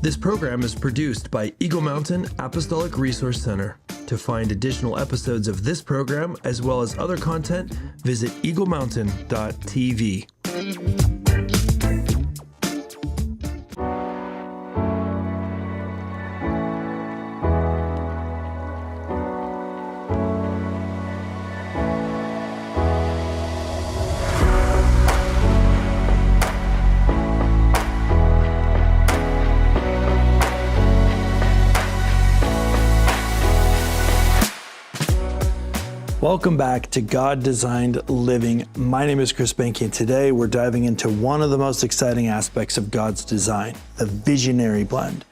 This program is produced by Eagle Mountain Apostolic Resource Center. To find additional episodes of this program, as well as other content, visit eaglemountain.tv. Welcome back to God Designed Living. My name is Chris Behnke, and today we're diving into one of the most exciting aspects of God's design, the visionary blend.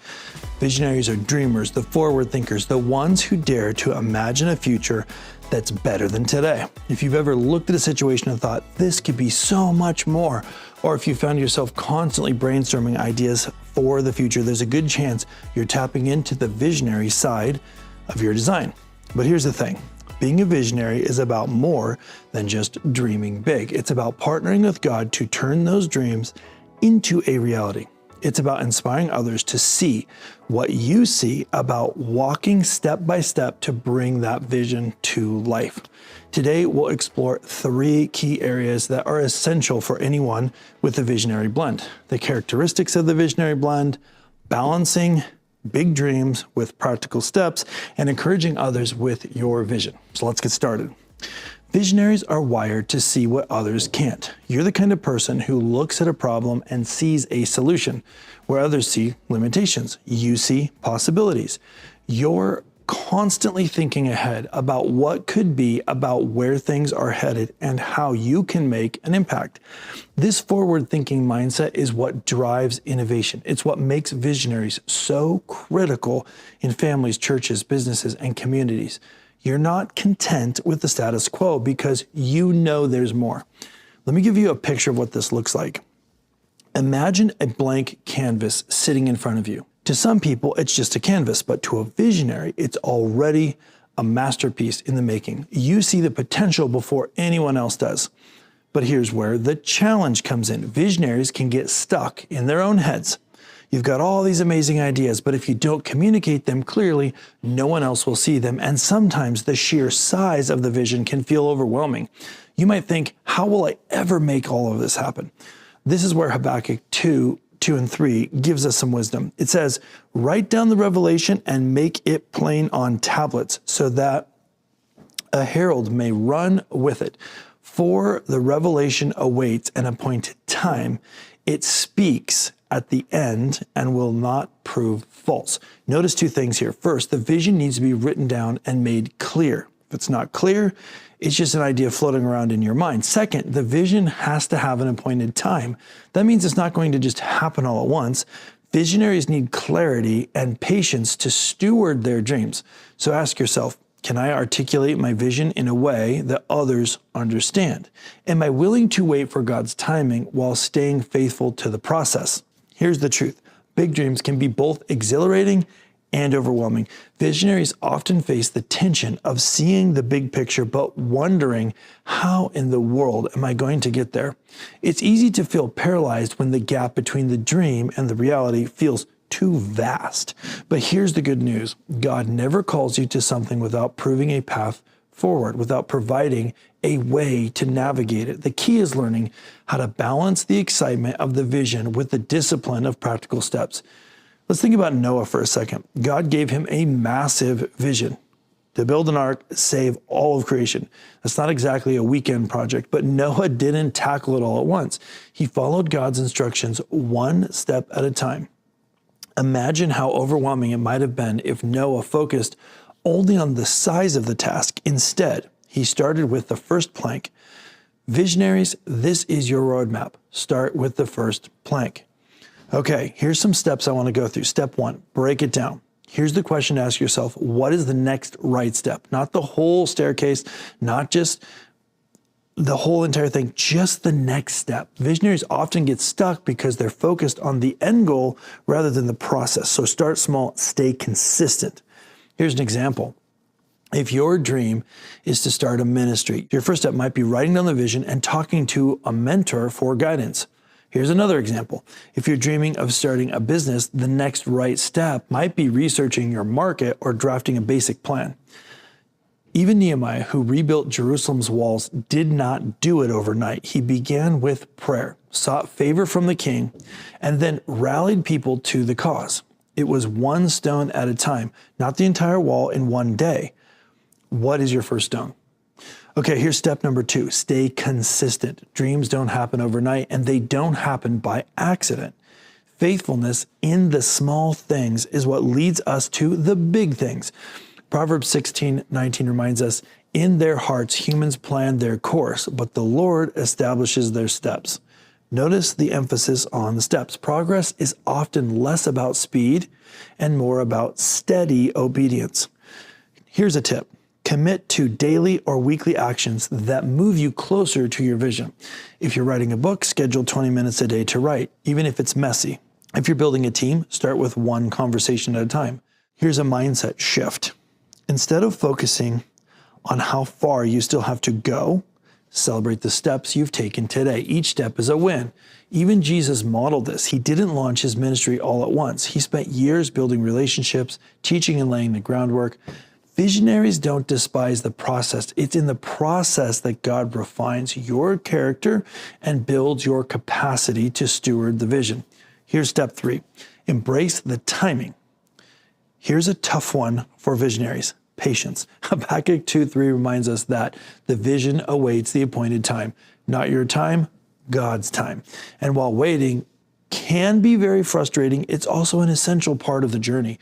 Visionaries are dreamers, the forward thinkers, the ones who dare to imagine a future that's better than today. If you've ever looked at a situation and thought, this could be so much more, or if you found yourself constantly brainstorming ideas for the future, there's a good chance you're tapping into the visionary side of your design. But here's the thing. Being a visionary is about more than just dreaming big. It's about partnering with God to turn those dreams into a reality. It's about inspiring others to see what you see, about walking step by step to bring that vision to life. Today, we'll explore 3 key areas that are essential for anyone with a visionary blend. The characteristics of the visionary blend, balancing big dreams with practical steps, and encouraging others with your vision. So let's get started. Visionaries are wired to see what others can't. You're the kind of person who looks at a problem and sees a solution, where others see limitations. You see possibilities. You're constantly thinking ahead about what could be, about where things are headed, and how you can make an impact. This forward-thinking mindset is what drives innovation. It's what makes visionaries so critical in families, churches, businesses, and communities. You're not content with the status quo because you know there's more. Let me give you a picture of what this looks like. Imagine a blank canvas sitting in front of you. To some people, it's just a canvas, but to a visionary, it's already a masterpiece in the making. You see the potential before anyone else does. But here's where the challenge comes in. Visionaries can get stuck in their own heads. You've got all these amazing ideas, but if you don't communicate them clearly, no one else will see them. And sometimes the sheer size of the vision can feel overwhelming. You might think, how will I ever make all of this happen? This is where Habakkuk 2 and 3 gives us some wisdom. It says, write down the revelation and make it plain on tablets so that a herald may run with it. For the revelation awaits an appointed time. It speaks at the end and will not prove false. Notice 2 things here. First, the vision needs to be written down and made clear. If it's not clear, it's just an idea floating around in your mind. Second, the vision has to have an appointed time. That means it's not going to just happen all at once. Visionaries need clarity and patience to steward their dreams. So ask yourself, can I articulate my vision in a way that others understand? Am I willing to wait for God's timing while staying faithful to the process? Here's the truth. Big dreams can be both exhilarating and overwhelming. Visionaries often face the tension of seeing the big picture, but wondering, how in the world am I going to get there? It's easy to feel paralyzed when the gap between the dream and the reality feels too vast. But here's the good news. God never calls you to something without proving a path forward, without providing a way to navigate it. The key is learning how to balance the excitement of the vision with the discipline of practical steps. Let's think about Noah for a second. God gave him a massive vision to build an ark, save all of creation. That's not exactly a weekend project, but Noah didn't tackle it all at once. He followed God's instructions one step at a time. Imagine how overwhelming it might have been if Noah focused only on the size of the task. Instead, he started with the first plank. Visionaries, this is your roadmap. Start with the first plank. Okay, here's some steps I want to go through. Step 1, break it down. Here's the question to ask yourself. What is the next right step? Not the whole staircase, not just the whole entire thing, just the next step. Visionaries often get stuck because they're focused on the end goal rather than the process. So start small, stay consistent. Here's an example. If your dream is to start a ministry, your first step might be writing down the vision and talking to a mentor for guidance. Here's another example. If you're dreaming of starting a business, the next right step might be researching your market or drafting a basic plan. Even Nehemiah, who rebuilt Jerusalem's walls, did not do it overnight. He began with prayer, sought favor from the king, and then rallied people to the cause. It was one stone at a time, not the entire wall in one day. What is your first stone? Okay, here's step number 2. Stay consistent. Dreams don't happen overnight, and they don't happen by accident. Faithfulness in the small things is what leads us to the big things. Proverbs 16:19 reminds us, in their hearts humans plan their course, but the Lord establishes their steps. Notice the emphasis on the steps. Progress is often less about speed and more about steady obedience. Here's a tip. Commit to daily or weekly actions that move you closer to your vision. If you're writing a book, schedule 20 minutes a day to write, even if it's messy. If you're building a team, start with one conversation at a time. Here's a mindset shift. Instead of focusing on how far you still have to go, celebrate the steps you've taken today. Each step is a win. Even Jesus modeled this. He didn't launch his ministry all at once. He spent years building relationships, teaching and laying the groundwork. Visionaries don't despise the process. It's in the process that God refines your character and builds your capacity to steward the vision. Here's step 3. Embrace the timing. Here's a tough one for visionaries. Patience. Habakkuk 2:3 reminds us that the vision awaits the appointed time. Not your time, God's time. And while waiting can be very frustrating, it's also an essential part of the journey.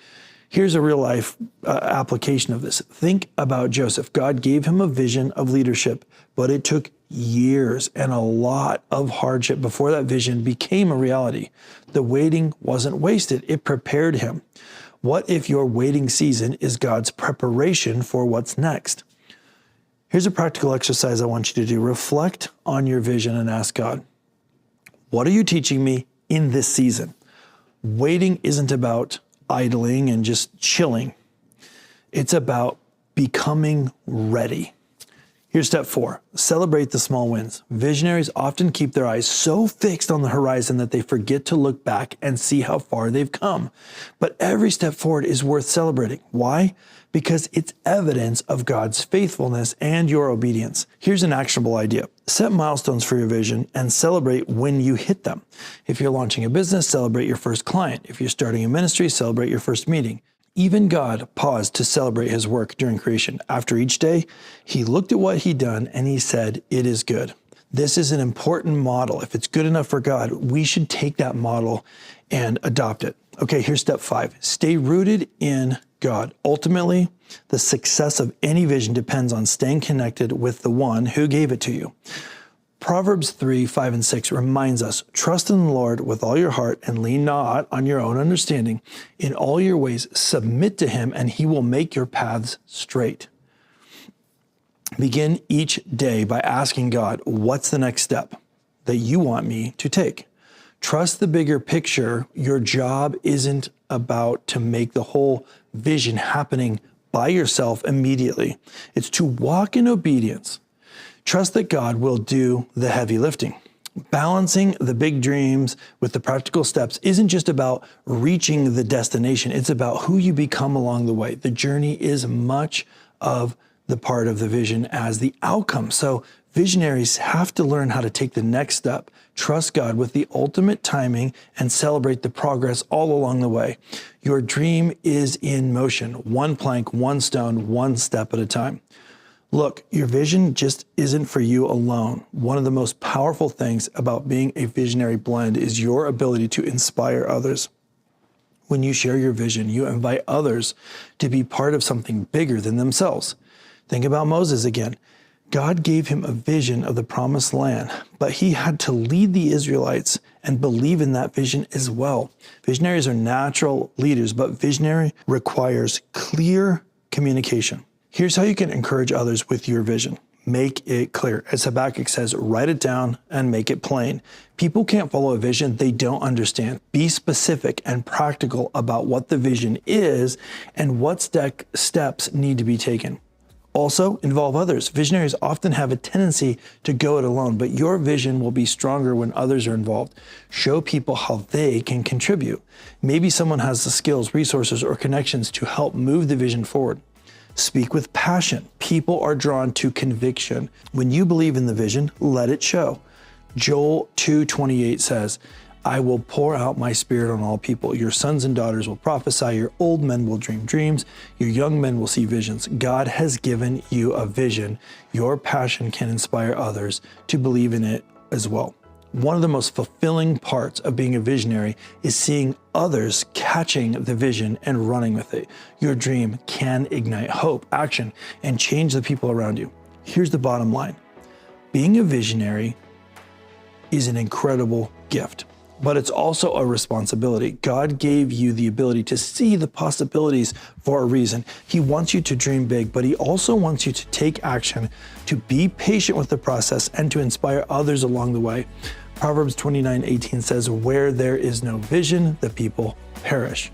Here's a real life application of this. Think about Joseph. God gave him a vision of leadership, but it took years and a lot of hardship before that vision became a reality. The waiting wasn't wasted. It prepared him. What if your waiting season is God's preparation for what's next? Here's a practical exercise I want you to do. Reflect on your vision and ask God, what are you teaching me in this season? Waiting isn't about idling and just chilling. It's about becoming ready. Here's step 4. Celebrate the small wins. Visionaries often keep their eyes so fixed on the horizon that they forget to look back and see how far they've come. But every step forward is worth celebrating. Why? Because it's evidence of God's faithfulness and your obedience. Here's an actionable idea. Set milestones for your vision and celebrate when you hit them. If you're launching a business, celebrate your first client. If you're starting a ministry, celebrate your first meeting. Even God paused to celebrate his work during creation. After each day, he looked at what he'd done and he said, "It is good." This is an important model. If it's good enough for God, we should take that model and adopt it. Okay, here's step 5. Stay rooted in God. Ultimately, the success of any vision depends on staying connected with the one who gave it to you. Proverbs 3:5-6 reminds us, trust in the Lord with all your heart and lean not on your own understanding. In all your ways, submit to him and he will make your paths straight. Begin each day by asking God, what's the next step that you want me to take? Trust the bigger picture. Your job isn't about to make the whole vision happening by yourself immediately. It's to walk in obedience. Trust that God will do the heavy lifting. Balancing the big dreams with the practical steps isn't just about reaching the destination. It's about who you become along the way. The journey is much of the part of the vision as the outcome. So visionaries have to learn how to take the next step, trust God with the ultimate timing, and celebrate the progress all along the way. Your dream is in motion, one plank, one stone, one step at a time. Look, your vision just isn't for you alone. One of the most powerful things about being a visionary blend is your ability to inspire others. When you share your vision, you invite others to be part of something bigger than themselves. Think about Moses again. God gave him a vision of the promised land, but he had to lead the Israelites and believe in that vision as well. Visionaries are natural leaders, but visionary requires clear communication. Here's how you can encourage others with your vision. Make it clear. As Habakkuk says, write it down and make it plain. People can't follow a vision they don't understand. Be specific and practical about what the vision is and what steps need to be taken. Also, involve others. Visionaries often have a tendency to go it alone, but your vision will be stronger when others are involved. Show people how they can contribute. Maybe someone has the skills, resources, or connections to help move the vision forward. Speak with passion. People are drawn to conviction. When you believe in the vision, let it show. Joel 2:28 says, I will pour out my spirit on all people. Your sons and daughters will prophesy. Your old men will dream dreams. Your young men will see visions. God has given you a vision. Your passion can inspire others to believe in it as well. One of the most fulfilling parts of being a visionary is seeing others catching the vision and running with it. Your dream can ignite hope, action, and change the people around you. Here's the bottom line. Being a visionary is an incredible gift, but it's also a responsibility. God gave you the ability to see the possibilities for a reason. He wants you to dream big, but he also wants you to take action, to be patient with the process, and to inspire others along the way. Proverbs 29:18 says, where there is no vision, the people perish.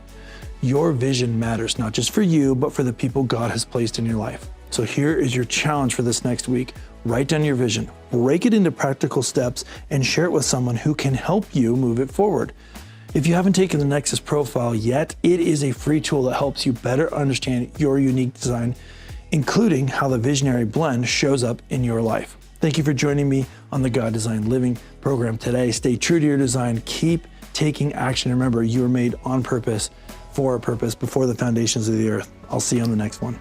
Your vision matters, not just for you, but for the people God has placed in your life. So here is your challenge for this next week. Write down your vision, break it into practical steps, and share it with someone who can help you move it forward. If you haven't taken the Nexus profile yet, it is a free tool that helps you better understand your unique design, including how the visionary blend shows up in your life. Thank you for joining me on the God Designed Living program today. Stay true to your design, keep taking action. Remember, you were made on purpose, for a purpose, before the foundations of the earth. I'll see you on the next one.